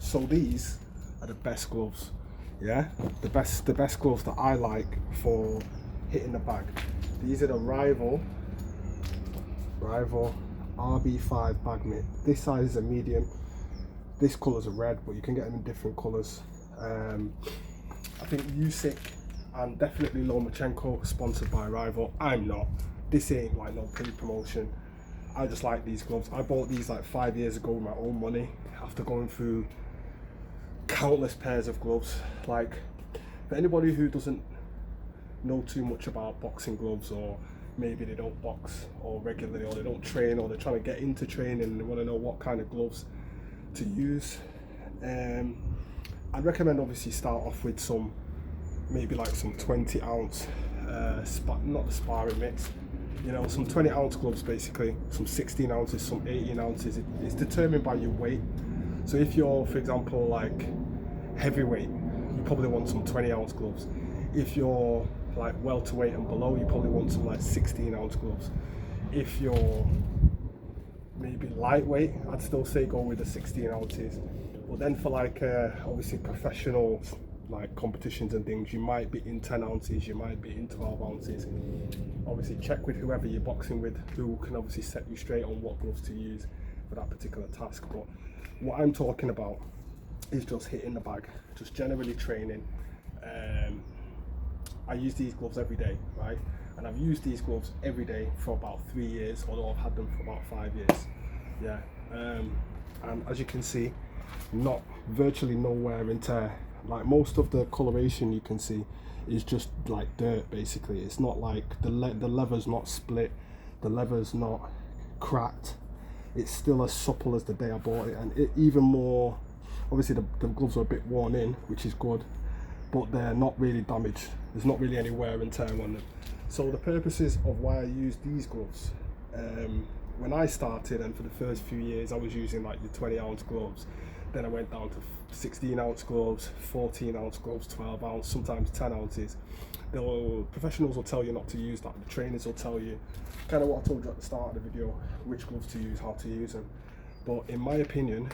So these are the best gloves. Yeah, the best gloves that I like for hitting the bag. These are the Rival RB5 bag mitt. This size is a medium. This colour's a red, but you can get them in different colours. I think Usyk and definitely Lomachenko sponsored by Rival. I'm not. This ain't like no paid promotion. I just like these gloves. I bought these like 5 years ago with my own money after going through countless pairs of gloves. Like, for anybody who doesn't know too much about boxing gloves, or maybe they don't box or regularly, or they don't train, or they're trying to get into training and they want to know what kind of gloves to use, I'd recommend obviously start off with some, maybe like some 20 ounce not the sparring mitts, you know, some 20 ounce gloves, basically some 16 ounces, some 18 ounces. It's determined by your weight. So if you're, for example, like heavyweight, you probably want some 20 ounce gloves. If you're like welterweight and below, you probably want some like 16 ounce gloves. If you're maybe lightweight, I'd still say go with the 16 ounces. But then for like obviously professional like competitions and things, you might be in 10 ounces, you might be in 12 ounces. Obviously check with whoever you're boxing with, who can obviously set you straight on what gloves to use for that particular task. But what I'm talking about is just hitting the bag, just generally training. I use these gloves every day, right? And I've used these gloves every day for about 3 years, although I've had them for about 5 years. Yeah, and as you can see, not virtually no wear and tear. Like, most of the coloration you can see is just like dirt, basically. It's not like the leather's not split, the leather's not cracked. It's still as supple as the day I bought it, and it even more. Obviously the gloves are a bit worn in, which is good, but they're not really damaged. There's not really any wear and tear on them. So the purposes of why I use these gloves, when I started, and for the first few years I was using like the 20 ounce gloves, then I went down to 16 ounce gloves, 14 ounce gloves, 12 ounce, sometimes 10 ounces. Professionals will tell you not to use that. The trainers will tell you kind of what I told you at the start of the video, which gloves to use, how to use them. But in my opinion,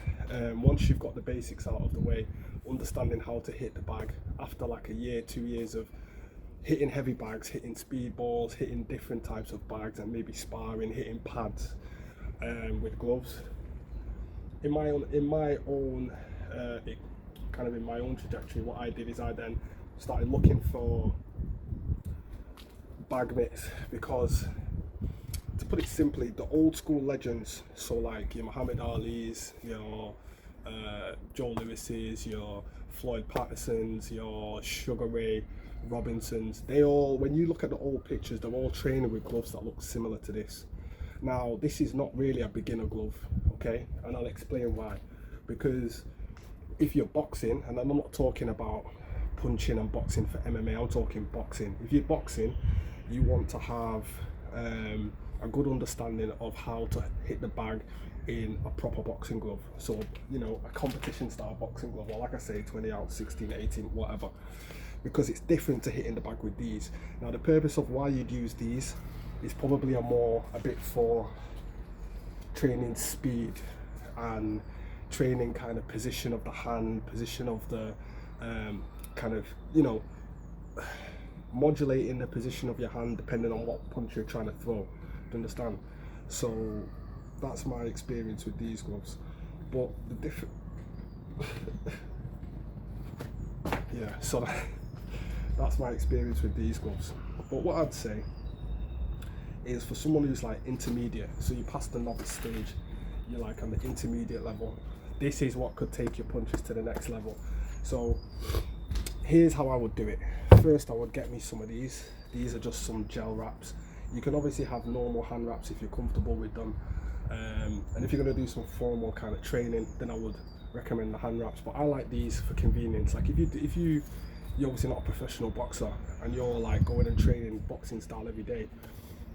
once you've got the basics out of the way, understanding how to hit the bag, after like a year, 2 years of hitting heavy bags, hitting speed balls, hitting different types of bags, and maybe sparring, hitting pads with gloves. In my own trajectory, what I did is I then started looking for bag mitts, because, to put it simply, the old school legends, so like your Muhammad Ali's, your Joe Lewis's, your Floyd Patterson's, your Sugar Ray Robinson's, they all, when you look at the old pictures, they're all training with gloves that look similar to this. Now, this is not really a beginner glove, okay? And I'll explain why. Because if you're boxing, and I'm not talking about punching and boxing for MMA, I'm talking boxing. If you're boxing, you want to have a good understanding of how to hit the bag in a proper boxing glove. So, you know, a competition style boxing glove, or like I say, 20 ounce, 16, 18, whatever. Because it's different to hitting the bag with these. Now, the purpose of why you'd use these is probably a bit for training speed and training kind of position of the hand, position of the kind of, you know, modulating the position of your hand depending on what punch you're trying to throw. Do you understand? So that's my experience with these gloves. But the different yeah, so that's my experience with these gloves. But what I'd say is, for someone who's like intermediate, so you pass the novice stage, you're like on the intermediate level, this is what could take your punches to the next level. So here's how I would do it. First, I would get me some of these. These are just some gel wraps. You can obviously have normal hand wraps if you're comfortable with them. And if you're going to do some formal kind of training, then I would recommend the hand wraps. But I like these for convenience. Like, if you're obviously not a professional boxer and you're like going and training boxing style every day,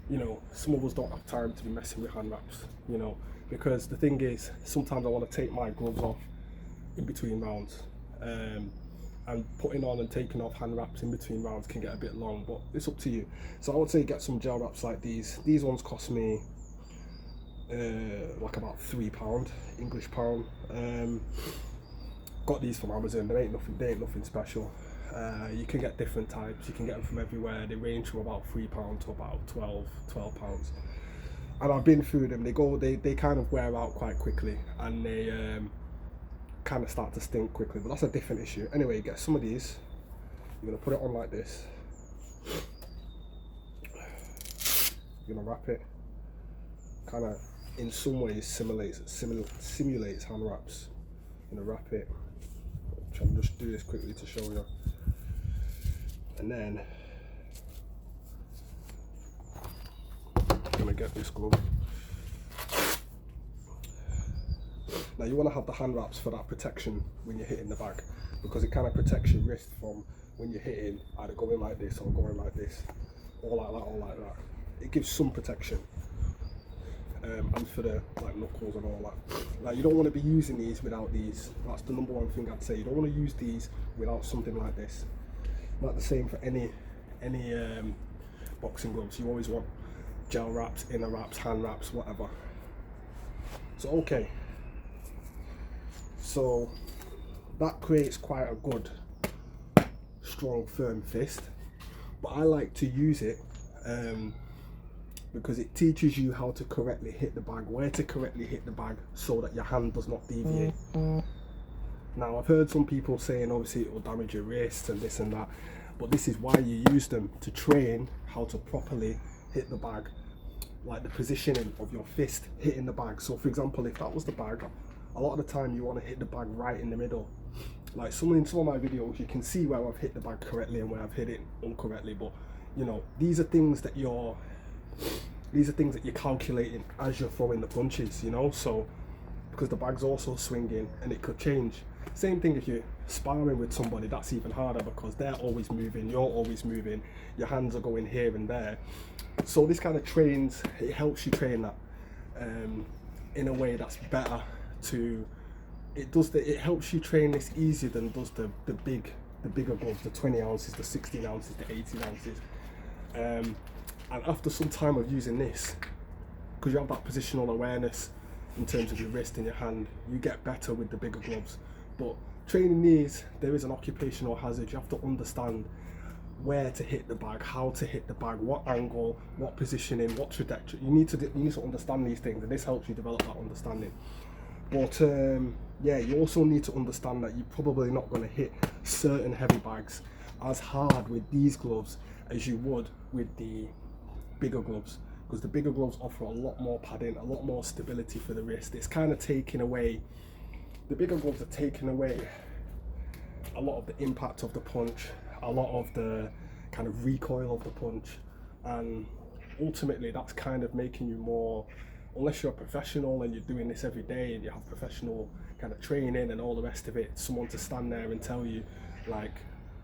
you know, some of us don't have time to be messing with hand wraps, you know, because the thing is, sometimes I want to take my gloves off in between rounds, and putting on and taking off hand wraps in between rounds can get a bit long, but it's up to you. So I would say get some gel wraps like these. These ones cost me like about £3 English pound. Got these from Amazon. They ain't nothing special. You can get different types. You can get them from everywhere. They range from about £3 to about £12. And I've been through them. They kind of wear out quite quickly, and they kind of start to stink quickly. But that's a different issue. Anyway, you get some of these. You're gonna put it on like this. You're gonna wrap it. Kind of, in some ways, simulates hand wraps. I'm gonna wrap it. Try and just do this quickly to show you. And then I'm gonna get this glove. Now you want to have the hand wraps for that protection when you're hitting the bag, because it kind of protects your wrist from when you're hitting, either going like this or going like this, or like that, or like that. It gives some protection. And for the like knuckles and all that. Like, you don't want to be using these without these. That's the number one thing I'd say. You don't want to use these without something like this. Not the same for any boxing gloves. You always want gel wraps, inner wraps, hand wraps, whatever. So okay. So that creates quite a good, strong, firm fist. But I like to use it because it teaches you how to correctly hit the bag, where to correctly hit the bag so that your hand does not deviate. Now, I've heard some people saying obviously it will damage your wrist and this and that, but this is why you use them, to train how to properly hit the bag, like the positioning of your fist hitting the bag. So for example, if that was the bag, a lot of the time you want to hit the bag right in the middle. Like in some of my videos, you can see where I've hit the bag correctly and where I've hit it incorrectly, but you know, these are things that you're calculating as you're throwing the punches, you know. So because the bag's also swinging and it could change. Same thing if you're sparring with somebody, that's even harder because they're always moving, you're always moving, your hands are going here and there. So this kind of trains, it helps you train that in a way that's better. It helps you train this easier than does the bigger gloves, the 20 ounces, the 16 ounces, the 18 ounces. And after some time of using this, because you have that positional awareness in terms of your wrist and your hand, you get better with the bigger gloves. But training these, there is an occupational hazard. You have to understand where to hit the bag, how to hit the bag, what angle, what positioning, what trajectory. You need to understand these things, and this helps you develop that understanding. But yeah, you also need to understand that you're probably not going to hit certain heavy bags as hard with these gloves as you would with the bigger gloves, because the bigger gloves offer a lot more padding, a lot more stability for the wrist. It's kind of taking away, the bigger gloves are taking away a lot of the impact of the punch, a lot of the kind of recoil of the punch, and ultimately that's kind of making you more, unless you're a professional and you're doing this every day and you have professional kind of training and all the rest of it, someone to stand there and tell you, like,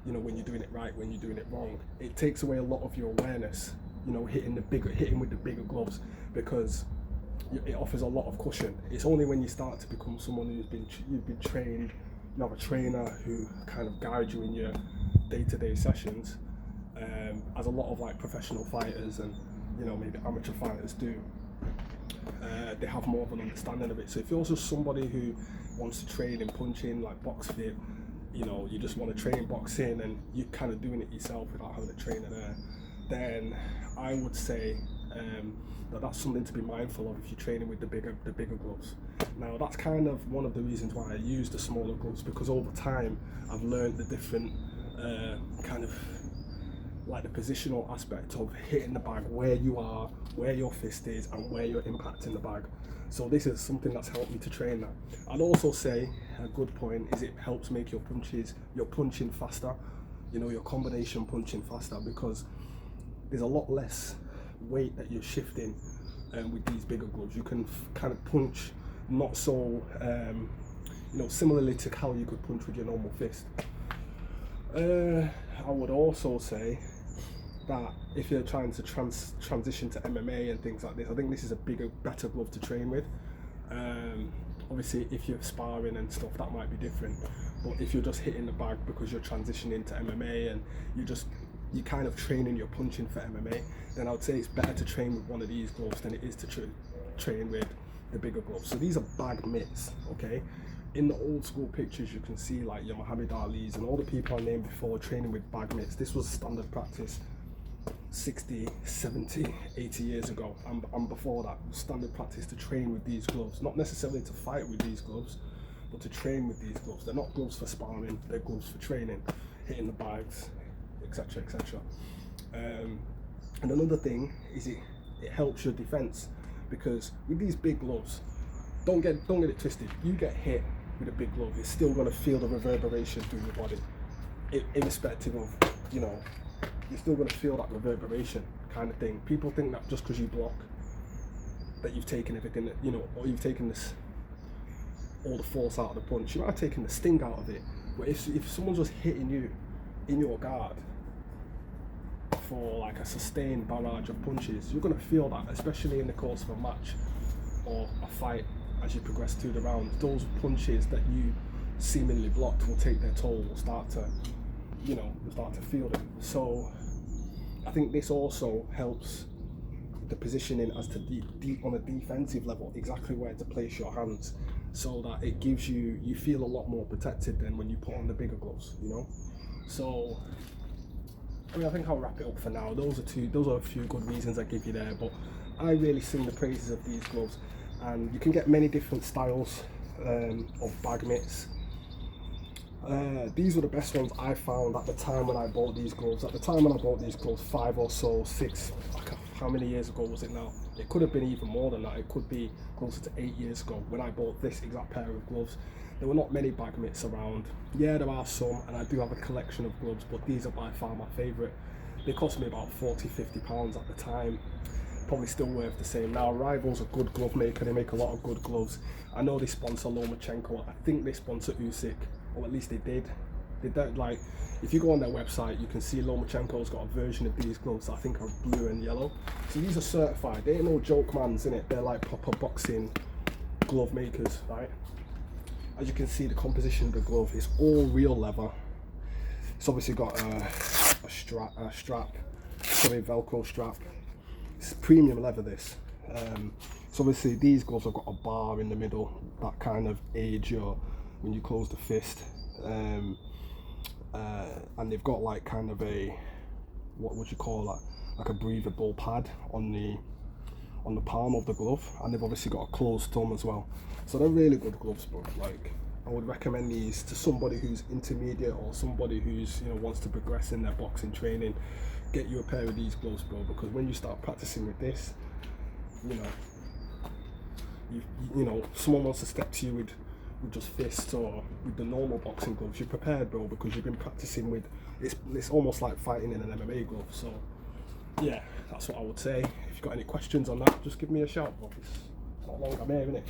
you know, when you're doing it right, when you're doing it wrong. It takes away a lot of your awareness, you know, hitting with the bigger gloves, because it offers a lot of cushion. It's only when you start to become someone you've been trained, you have a trainer who kind of guides you in your day-to-day sessions, as a lot of like professional fighters and, you know, maybe amateur fighters do. They have more of an understanding of it. So if you're just somebody who wants to train in punching, like box fit, you know, you just want to train boxing and you're kind of doing it yourself without having a trainer there, then I would say that's something to be mindful of if you're training with the bigger gloves. Now that's kind of one of the reasons why I use the smaller gloves, because over time I've learned the different kind of like the positional aspect of hitting the bag, where you are, where your fist is, and where you're impacting the bag. So this is something that's helped me to train that. I'd also say a good point is it helps make your punching faster, you know, your combination punching faster, because there's a lot less weight that you're shifting with these bigger gloves. You can kind of punch not so, you know, similarly to how you could punch with your normal fist. I would also say that if you're trying to transition to MMA and things like this, I think this is a better glove to train with. Obviously, if you're sparring and stuff, that might be different. But if you're just hitting the bag because you're transitioning to MMA and you're kind of training your punching for MMA, then I would say it's better to train with one of these gloves than it is to train with the bigger gloves. So these are bag mitts, okay? in the old school pictures, you can see like your Muhammad Ali's and all the people I named before training with bag mitts. This was standard practice 60, 70, 80 years ago, and before that, standard practice to train with these gloves. Not necessarily to fight with these gloves, but to train with these gloves. They're not gloves for sparring, they're gloves for training, hitting the bags, etc, etc. And another thing is it helps your defense, because with these big gloves, don't get it twisted, you get hit with a big glove, it's still going to feel the reverberation through your body, irrespective of, you know, you're still going to feel that reverberation kind of thing. People think that just because you block, that you've taken everything, you know, or you've taken all the force out of the punch. You might have taken the sting out of it, but if someone's just hitting you in your guard for like a sustained barrage of punches, you're going to feel that, especially in the course of a match or a fight. As you progress through the rounds, those punches that you seemingly blocked will take their toll, will start to, you know, start to feel them. So I think this also helps the positioning as to on a defensive level, exactly where to place your hands, so that it gives you feel a lot more protected than when you put on the bigger gloves, you know. So I mean, I think I'll wrap it up for now. Those are a few good reasons I give you there, but I really sing the praises of these gloves. And you can get many different styles of bag mitts. These were the best ones I found at the time when I bought these gloves. At the time when I bought these gloves, 5 or so, 6, how many years ago was it now? It could have been even more than that. It could be closer to 8 years ago when I bought this exact pair of gloves. There were not many bag mitts around. Yeah, there are some, and I do have a collection of gloves, but these are by far my favourite. They cost me about £40–50 at the time. Probably still worth the same now. Rival's a good glove maker, they make a lot of good gloves. I know they sponsor Lomachenko, I think they sponsor Usyk, or at least they did. They don't, like, if you go on their website, you can see Lomachenko's got a version of these gloves that I think are blue and yellow. So these are certified, they ain't no joke mans, innit? They're like proper boxing glove makers, right? As you can see, the composition of the glove is all real leather. It's obviously got a Velcro strap. It's premium leather, this. So obviously these gloves have got a bar in the middle that kind of aids your when you close the fist, and they've got like kind of a, what would you call that, like a breathable pad on the palm of the glove, and they've obviously got a closed thumb as well. So they're really good gloves, bro. Like, I would recommend these to somebody who's intermediate or somebody who's, you know, wants to progress in their boxing training. Get you a pair of these gloves, bro, because when you start practicing with this, you know, someone wants to step to you with just fists or with the normal boxing gloves, you're prepared, bro, because you've been practicing with, it's almost like fighting in an MMA glove. So yeah, that's what I would say. If you've got any questions on that, just give me a shout, bro. It's not long, I'm here, innit?